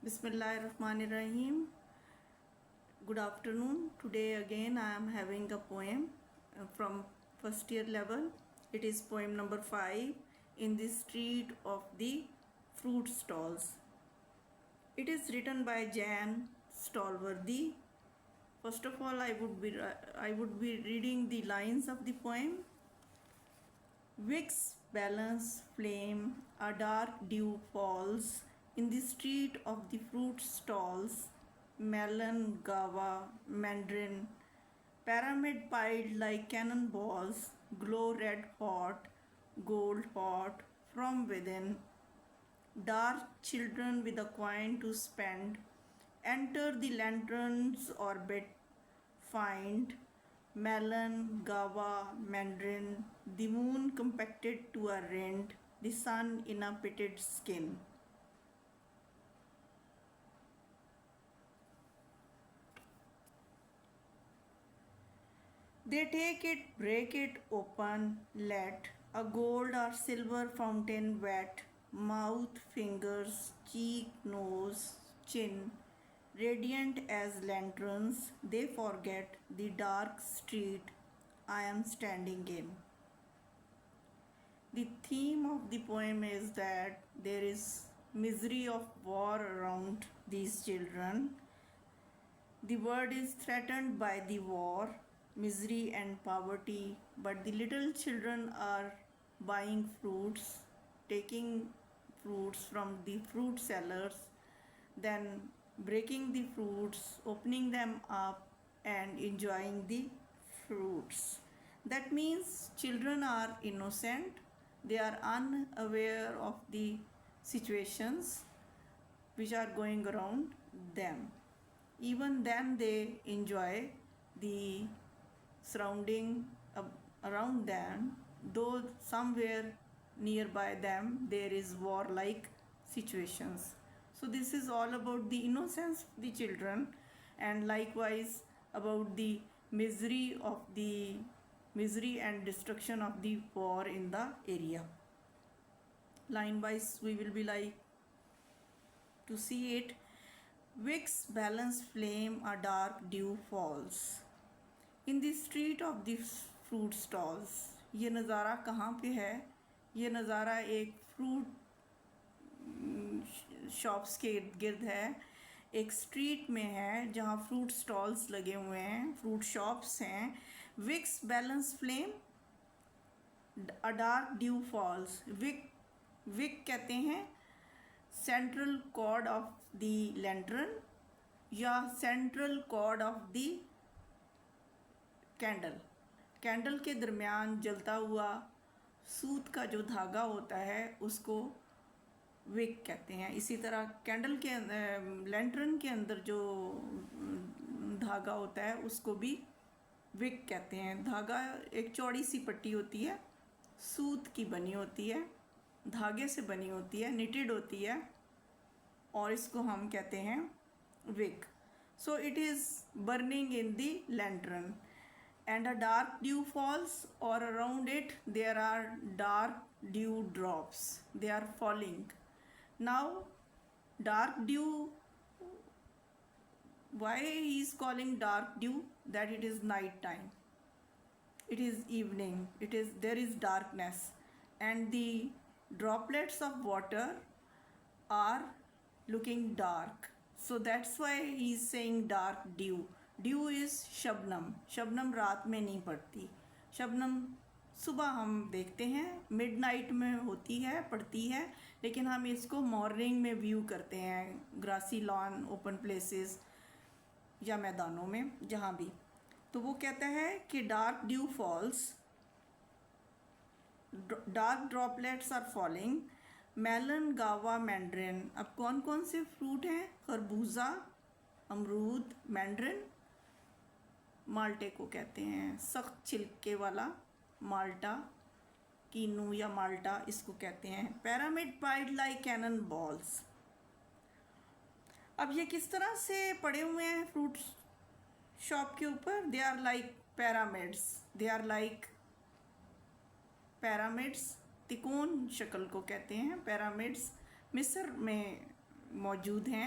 Bismillahirrahmanirrahim. Good afternoon. Today again I am having a poem from first year level. It is poem number 5, In the Street of the Fruit Stalls. It is written by Jan Stallworthy. First of all, I would be reading the lines of the poem. Wicks balance flame, a dark dew falls in the street of the fruit stalls, melon, guava, mandarin, pyramid piled like cannonballs, glow red hot, gold hot from within. Dark children with a coin to spend enter the lantern's orbit, find melon, guava, mandarin, the moon compacted to a rind, the sun in a pitted skin. They take it, break it open, let a gold or silver fountain wet, mouth, fingers, cheek, nose, chin, radiant as lanterns, they forget the dark street I am standing in. The theme of the poem is that there is misery of war around these children. The world is threatened by the war, misery and poverty, but the little children are buying fruits, taking fruits from the fruit sellers, then breaking the fruits, opening them up and enjoying the fruits. That means children are innocent, they are unaware of the situations which are going around them. Even then they enjoy the surrounding around them, though somewhere nearby them there is war-like situations. So this is all about the innocence of the children, and likewise about the misery and destruction of the war in the area. Line wise we will be like to see it. Wicks balance flame, a dark dew falls in the street of the fruit stalls. ये नज़ारा कहाँ पे है? ये नज़ारा एक fruit shops के इर्द गिर्द है, एक स्ट्रीट में है जहाँ फ्रूट स्टॉल्स लगे हुए हैं, फ्रूट शॉप्स हैं. Wicks balance flame, a dark dew falls. Wick कहते हैं central cord of the lantern या central cord of the candle के दरमियान जलता हुआ सूत का जो धागा होता है उसको विक कहते हैं. इसी तरह कैंडल के लैंटर्न के अंदर जो धागा होता है उसको भी विक कहते हैं. धागा एक चौड़ी सी पट्टी होती है, सूत की बनी होती है, धागे से बनी होती है, निटेड होती है, और इसको हम कहते हैं wick. So it is burning in the lantern and a dark dew falls, or around it there are dark dew drops, they are falling. Now dark dew, why he is calling dark dew? That it is night time, it is evening, there is darkness, and the droplets of water are looking dark, so that's why he is saying dark dew. Due is Shabnam. Shabnam रात में नहीं पड़ती, शबनम सुबह हम देखते हैं, midnight में होती है, पड़ती है, लेकिन हम इसको मॉर्निंग में व्यू करते हैं ग्रासी लॉन, ओपन प्लेसेस या मैदानों में जहाँ भी. तो वो कहता है कि dark dew falls, dark droplets are falling, melon, guava, mandarin. अब कौन कौन से फ्रूट हैं? खरबूजा, अमरूद, मैंड्रिन, माल्टे को कहते हैं, सख्त छिलके वाला माल्टा, कीनू या माल्टा इसको कहते हैं. Pyramid pied like cannon balls. अब ये किस तरह से पड़े हुए हैं फ्रूट शॉप के ऊपर? They are like pyramids, they are like pyramids. तिकोन शक्ल को कहते हैं पैरामिड्स. मिस्र में मौजूद हैं.